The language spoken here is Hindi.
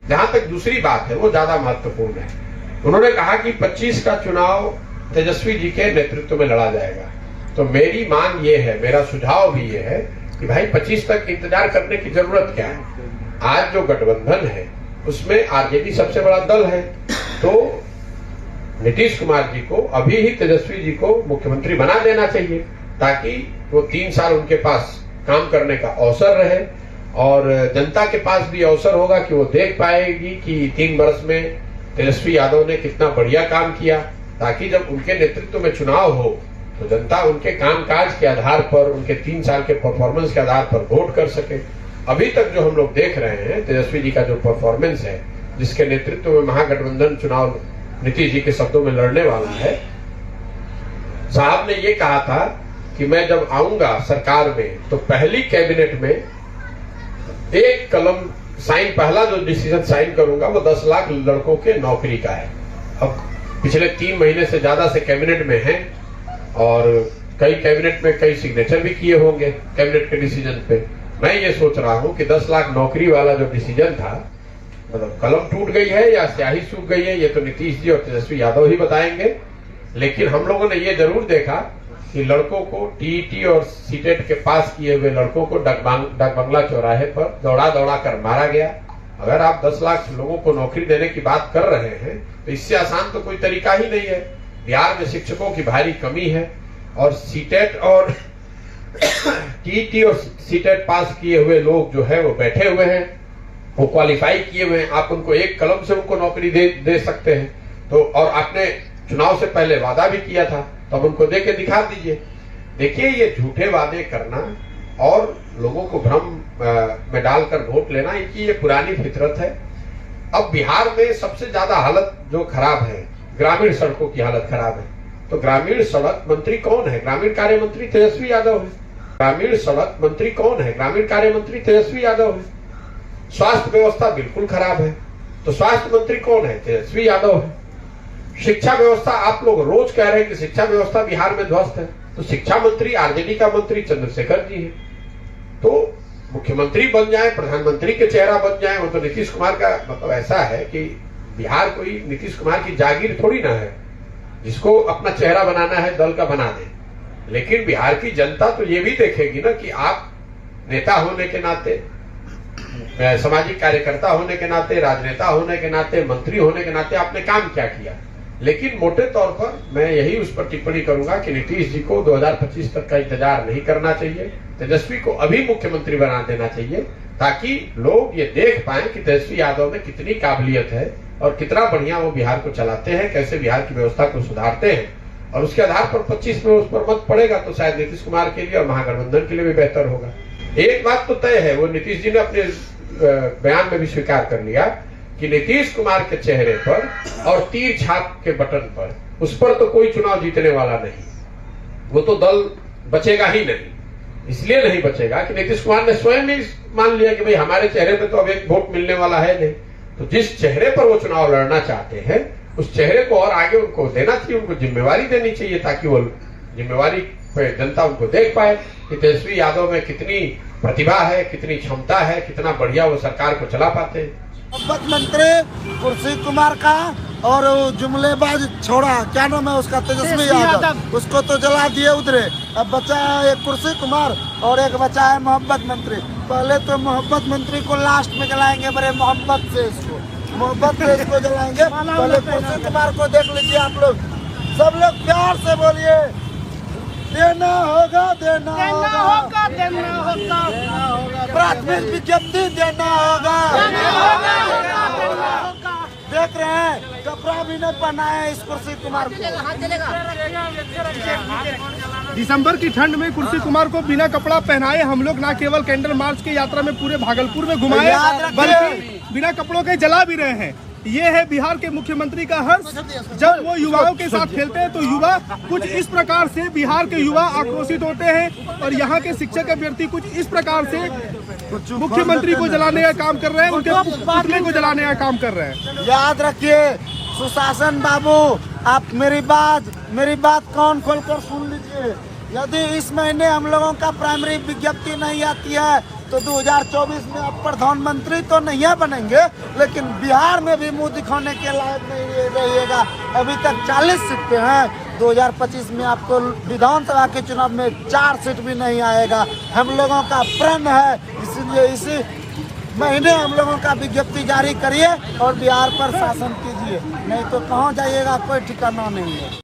जहां तक दूसरी बात है वो ज्यादा महत्वपूर्ण है। उन्होंने कहा कि 25 का चुनाव तेजस्वी जी के नेतृत्व में लड़ा जाएगा। तो मेरी मांग ये है, मेरा सुझाव भी ये है कि भाई 25 तक इंतजार करने की जरूरत क्या है। आज जो गठबंधन है उसमें आरजेडी सबसे बड़ा दल है, तो नीतीश कुमार जी को अभी ही तेजस्वी जी को मुख्यमंत्री बना देना चाहिए, ताकि वो 3 साल उनके पास काम करने का अवसर रहे और जनता के पास भी अवसर होगा कि वो देख पाएगी कि 3 वर्ष में तेजस्वी यादव ने कितना बढ़िया काम किया, ताकि जब उनके नेतृत्व में चुनाव हो तो जनता उनके कामकाज के आधार पर, उनके 3 साल के परफॉर्मेंस के आधार पर वोट कर सके। अभी तक जो हम लोग देख रहे हैं तेजस्वी जी का जो परफॉर्मेंस है, जिसके नेतृत्व में महागठबंधन चुनाव नीतीश जी के शब्दों में लड़ने वाला है, साहब ने ये कहा था कि मैं जब आऊंगा सरकार में तो पहली कैबिनेट में एक कलम साइन, पहला जो डिसीजन साइन करूंगा वो 10 लाख लड़कों के नौकरी का है। अब पिछले 3 महीने से ज्यादा से कैबिनेट में हैं और कई कैबिनेट में कई सिग्नेचर भी किए होंगे कैबिनेट के डिसीजन पे। मैं ये सोच रहा हूं कि 10 लाख नौकरी वाला जो डिसीजन था, मतलब कलम टूट गई है या स्याही सूख गई है, ये तो नीतीश जी और तेजस्वी यादव ही बताएंगे। लेकिन हम लोगों ने ये जरूर देखा कि लड़कों को टीईटी और सीटेट के पास किए हुए लड़कों को डाक बंगला चौराहे पर दौड़ा दौड़ा कर मारा गया। अगर आप 10 लाख लोगों को नौकरी देने की बात कर रहे हैं तो इससे आसान तो कोई तरीका ही नहीं है। बिहार में शिक्षकों की भारी कमी है और सीटेट और टीईटी और सीटेट पास किए हुए लोग जो है वो बैठे हुए हैं, वो क्वालिफाई किए हुए हैं। आप उनको एक कलम से उनको नौकरी दे सकते हैं। तो और आपने चुनाव से पहले वादा भी किया था, तो अब उनको दे के दिखा दीजिए। देखिए, ये झूठे वादे करना और लोगों को भ्रम में डालकर वोट लेना, इनकी ये पुरानी फितरत है। अब बिहार में सबसे ज्यादा हालत जो खराब है, ग्रामीण सड़कों की हालत खराब है। तो ग्रामीण सड़क मंत्री कौन है? ग्रामीण कार्य मंत्री तेजस्वी यादव है। ग्रामीण सड़क मंत्री कौन है? ग्रामीण कार्य मंत्री तेजस्वी यादव है। स्वास्थ्य व्यवस्था बिल्कुल खराब है, तो स्वास्थ्य मंत्री कौन है? तेजस्वी यादव है। शिक्षा व्यवस्था, आप लोग रोज कह रहे हैं कि शिक्षा व्यवस्था बिहार में ध्वस्त है, तो शिक्षा मंत्री आरजेडी का मंत्री चंद्रशेखर जी है। तो मुख्यमंत्री बन जाए, प्रधानमंत्री के चेहरा बन जाए, वो तो नीतीश कुमार का मतलब ऐसा है कि बिहार कोई नीतीश कुमार की जागीर थोड़ी ना है, जिसको अपना चेहरा बनाना है दल का बना दे। लेकिन बिहार की जनता तो ये भी देखेगी ना कि आप नेता होने के नाते, सामाजिक कार्यकर्ता होने के नाते, राजनेता होने के नाते, मंत्री होने के नाते आपने काम क्या किया। लेकिन मोटे तौर पर मैं यही उस पर टिप्पणी करूंगा कि नीतीश जी को 2025 तक का इंतजार नहीं करना चाहिए। तेजस्वी को अभी मुख्यमंत्री बना देना चाहिए, ताकि लोग ये देख पाए कि तेजस्वी यादव में कितनी काबिलियत है और कितना बढ़िया वो बिहार को चलाते हैं, कैसे बिहार की व्यवस्था को सुधारते हैं। और उसके आधार पर 25 में उस पर मत पड़ेगा तो शायद नीतीश कुमार के लिए और महागठबंधन के लिए भी बेहतर होगा। एक बात तो तय है, वो नीतीश जी ने अपने बयान में भी स्वीकार कर लिया कि नीतीश कुमार के चेहरे पर और तीर छाप के बटन पर, उस पर तो कोई चुनाव जीतने वाला नहीं, वो तो दल बचेगा ही नहीं। इसलिए नहीं बचेगा कि नीतीश कुमार ने स्वयं ही मान लिया कि भाई हमारे चेहरे पे तो अब एक वोट मिलने वाला है नहीं। तो जिस चेहरे पर वो चुनाव लड़ना चाहते हैं उस चेहरे को और आगे उनको देना चाहिए, उनको जिम्मेवारी देनी चाहिए, ताकि वो जिम्मेवारी पे जनता उनको देख पाए कि तेजस्वी यादव में कितनी प्रतिभा है, कितनी क्षमता है, कितना बढ़िया वो सरकार को चला पाते हैं। मोहब्बत मंत्री कुर्सी कुमार का और जुमलेबाज छोड़ा, क्या नाम है उसका, तेजस्वी यादव, उसको तो जला दिए उधरे। अब बचा है एक कुर्सी कुमार और एक बचा है मोहब्बत मंत्री। पहले तो मोहब्बत मंत्री को लास्ट में जलाएंगे, बड़े मोहब्बत से इसको, मोहब्बत से इसको जलाएंगे। पहले कुर्सी कुमार को देख लीजिए आप लोग, सब लोग प्यार से बोलिए, देना होगा, देना होगा, देना होगा, प्राथमिक विज्ञप्ति देना होगा। देख रहे हैं कपड़ा भी नहीं पहना है इस कुर्सी कुमार को। दिसंबर की ठंड में कुर्सी कुमार को बिना कपड़ा पहनाए हम लोग न केवल कैंडल मार्च की यात्रा में पूरे भागलपुर में घुमाए, बल्कि बिना कपड़ों के जला भी रहे हैं। ये है बिहार के मुख्यमंत्री का हर्ष। जब वो युवाओं के साथ खेलते हैं तो युवा कुछ इस प्रकार से, बिहार के युवा आक्रोशित होते हैं और यहाँ के शिक्षक अभ्यर्थी कुछ इस प्रकार से मुख्यमंत्री को जलाने का काम कर रहे हैं, उनके पुतले को जलाने का काम कर रहे हैं। याद रखिए सुशासन बाबू, आप मेरी बात कान खोलकर सुन लीजिए। यदि इस महीने हम लोगों का प्राइमरी विज्ञप्ति नहीं आती है तो 2024 में आप प्रधानमंत्री तो नहीं बनेंगे, लेकिन बिहार में भी मुंह दिखाने के लायक नहीं रहिएगा। अभी तक 40 सीट पे हैं, 2025 में आपको विधानसभा के चुनाव में 4 सीट भी नहीं आएगा। हम लोगों का प्रण है, इसलिए इसी महीने हम लोगों का विज्ञप्ति जारी करिए और बिहार पर शासन कीजिए, नहीं तो कहाँ जाइएगा कोई ठिकाना नहीं है।